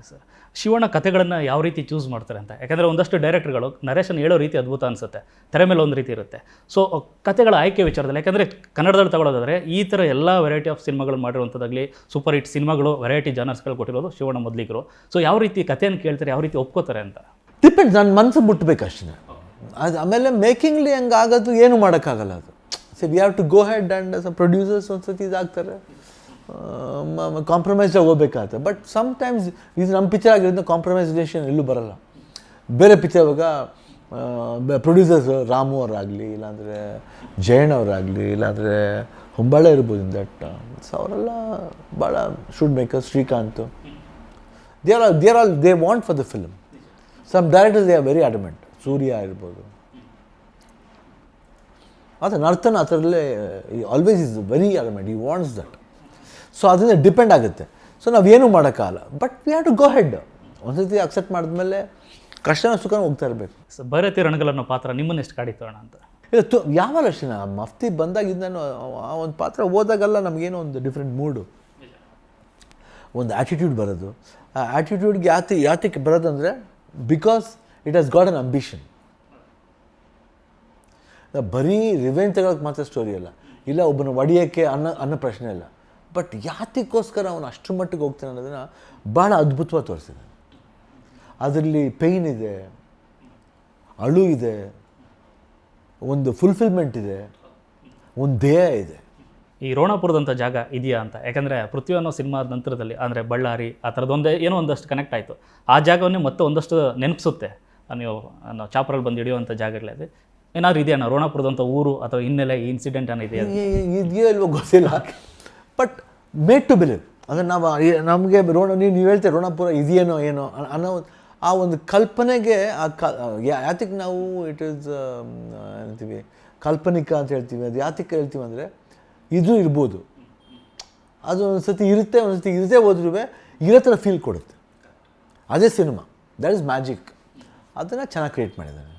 Sir, Shivanna ಕಥೆಗಳನ್ನು ಯಾವ ರೀತಿ ಚೂಸ್ ಮಾಡ್ತಾರೆ ಅಂತ. ಯಾಕಂದರೆ ಒಂದಷ್ಟು ಡೈರೆಕ್ಟರ್ಗಳು ನರೇಶನ್ ಹೇಳೋ ರೀತಿ ಅದ್ಭುತ ಅನಿಸುತ್ತೆ, ತೆರೆ ಮೇಲೆ ಒಂದು ರೀತಿ ಇರುತ್ತೆ. ಸೊ ಕಥೆಗಳ ಆಯ್ಕೆ ವಿಚಾರದಲ್ಲಿ, ಯಾಕಂದರೆ ಕನ್ನಡದಲ್ಲಿ ತಗೊಳ್ಳೋದಾದರೆ ಈ ಥರ ಎಲ್ಲ ವೆರೈಟಿ ಆಫ್ ಸಿನಿಮಾಗಳು ಮಾಡಿರುವಂಥದ್ದಾಗಲಿ, ಸೂಪರ್ ಹಿಟ್ ಸಿನಿಮಾಗಳು, ವೆರೈಟಿ ಜಾನರ್ಸ್ಗಳು ಕೊಟ್ಟಿರೋದು ಶಿವಣ್ಣ ಮೊದಲಿಗರು. ಸೊ ಯಾವ ರೀತಿ ಕಥೆಯನ್ನು ಕೇಳ್ತಾರೆ, ಯಾವ ರೀತಿ ಒಪ್ಕೋತಾರೆ ಅಂತ ಡಿಪೆಂಡ್ಸ್. ನನ್ನ ಮನಸ್ಸು ಮುಟ್ಟಬೇಕು ಅಷ್ಟೇ. ಅದು ಆಮೇಲೆ ಮೇಕಿಂಗ್ಲಿ ಹಂಗೆ ಆಗೋದು ಏನು ಮಾಡೋಕ್ಕಾಗಲ್ಲ. ಅದು see we have to go head and some producers ಒಂದು ಸತಿ ಇದಾಗ್ತಾರೆ, ಕಾಂಪ್ರಮೈಸ್ ಹೋಗ್ಬೇಕಾಗುತ್ತೆ. ಬಟ್ ಸಮ್ಟೈಮ್ಸ್ ಇದು ನಮ್ಮ ಪಿಕ್ಚರ್ ಆಗಿರೋದ್ರಿಂದ ಕಾಂಪ್ರಮೈಸೇಷನ್ ಎಲ್ಲೂ ಬರೋಲ್ಲ. ಬೇರೆ ಪಿಕ್ಚರ್ ಇವಾಗ ಪ್ರೊಡ್ಯೂಸರ್ಸ್ ರಾಮು ಅವರಾಗಲಿ, ಇಲ್ಲಾಂದರೆ ಜಯಣ್ಣ ಅವರಾಗಲಿ, ಇಲ್ಲಾಂದರೆ ಹೊಂಬಾಳೆ ಇರ್ಬೋದು ದಟ್. ಸೊ ಅವರೆಲ್ಲ ಭಾಳ shoot makers, Srikanth, they want for the film. Some directors they are very adamant. Surya ಇರ್ಬೋದು, ಆದರೆ ನರ್ತನ ಆ ಥರಲ್ಲೇ always is very adamant, he wants that. So ಅದರಿಂದ ಡಿಪೆಂಡ್ ಆಗುತ್ತೆ. ಸೊ ನಾವೇನು ಮಾಡೋಕ್ಕಾಗಲ್ಲ, but we have to go head. ಒಂದು ಸತಿ ಅಕ್ಸೆಪ್ಟ್ ಮಾಡಿದ್ಮೇಲೆ ಕಷ್ಟನ ಸುಖನ ಹೋಗ್ತಾ ಇರಬೇಕು. ಸೊ ಭೈರತಿ ರಣಗಲ್ ಅನ್ನೋ ಪಾತ್ರ ನಿಮ್ಮನ್ನು ಎಷ್ಟು ಕಾಡಿತು ಅಣ್ಣ ಅಂತ? ಇಲ್ಲ, ಯಾವಾಗ ಅಷ್ಟೇ ಮಫ್ತಿ ಬಂದಾಗಿದ್ದಾನು ಆ ಒಂದು ಪಾತ್ರ ಓದಾಗೆಲ್ಲ ನಮಗೇನೋ ಒಂದು ಡಿಫ್ರೆಂಟ್ ಮೂಡು, ಒಂದು ಆ್ಯಟಿಟ್ಯೂಡ್ ಬರೋದು. ಆ ಆ್ಯಟಿಟ್ಯೂಡ್ಗೆ ಯಾತಕ್ಕೆ ಬರೋದಂದರೆ because it has got an ambition. ಬರೀ ರಿವೆಂಜ್ ತಗೊಳಕ್ಕೆ ಮಾತ್ರ ಸ್ಟೋರಿ ಅಲ್ಲ, ಇಲ್ಲ ಒಬ್ಬನ ಒಡೆಯೋಕ್ಕೆ ಅನ್ನೋ ಪ್ರಶ್ನೆ ಇಲ್ಲ. ಬಟ್ ಯಾತಕ್ಕೋಸ್ಕರ ಅವನು ಅಷ್ಟರ ಮಟ್ಟಿಗೆ ಹೋಗ್ತಾನೆ ಅನ್ನೋದನ್ನು ಭಾಳ ಅದ್ಭುತವಾಗಿ ತೋರಿಸಿದೆ. ಅದರಲ್ಲಿ ಪೇಯ್ನ್ ಇದೆ, ಅಳು ಇದೆ, ಒಂದು ಫುಲ್ಫಿಲ್ಮೆಂಟ್ ಇದೆ, ಒಂದು ಧ್ಯೇಯ ಇದೆ. ಈ ರೋಣಾಪುರದಂಥ ಜಾಗ ಇದೆಯಾ ಅಂತ, ಯಾಕಂದರೆ ಪೃಥ್ವಿ ಅನ್ನೋ ಸಿನಿಮಾದ ನಂತರದಲ್ಲಿ ಅಂದರೆ ಬಳ್ಳಾರಿ ಆ ಥರದ್ದೊಂದೇ ಏನೋ ಒಂದಷ್ಟು ಕನೆಕ್ಟ್ ಆಯಿತು. ಆ ಜಾಗವನ್ನೇ ಮತ್ತೆ ಒಂದಷ್ಟು ನೆನಪಿಸುತ್ತೆ ನೀವು ಚಾಪರಲ್ಲಿ ಬಂದು ಹಿಡಿಯುವಂಥ ಜಾಗಗಳಲ್ಲಿ. ಏನಾದ್ರು ಇದೆಯಣ್ಣ ರೋಣಾಪುರದಂಥ ಊರು ಅಥವಾ ಹಿನ್ನೆಲೆ ಇನ್ಸಿಡೆಂಟ್ ಅನ್ನೋ ಇದೆಯಾ? ಇದೆಯೋ ಇಲ್ವೋ ಗೊತ್ತಿಲ್ಲ, ಬಟ್ ಮೇಡ್ ಟು ಬಿಲೀವ್. ಅಂದರೆ ನಮಗೆ ನೀವು ಹೇಳ್ತೀರಿ ರೋಣಾಪುರ ಇದೆಯೇನೋ ಏನೋ ಅನ್ನೋ ಆ ಒಂದು ಕಲ್ಪನೆಗೆ ಯಾತಕ್ಕೆ ನಾವು ಇಟ್ ಈಸ್ ಹೇಳ್ತೀವಿ ಕಾಲ್ಪನಿಕ ಅಂತ ಹೇಳ್ತೀವಿ. ಅದು ಯಾತಕ್ಕೆ ಹೇಳ್ತೀವಿ ಅಂದರೆ ಇದು ಇರ್ಬೋದು, ಅದು ಒಂದು ಸತಿ ಇರುತ್ತೆ, ಒಂದು ಸತಿ ಇರದೇ ಹೋದ್ರೂ ಇರೋ ಥರ ಫೀಲ್ ಕೊಡುತ್ತೆ. ಅದೇ ಸಿನಿಮಾ, ದ್ಯಾಟ್ ಇಸ್ ಮ್ಯಾಜಿಕ್. ಅದನ್ನು ಚೆನ್ನಾಗಿ ಕ್ರಿಯೇಟ್ ಮಾಡಿದ್ದಾನೆ.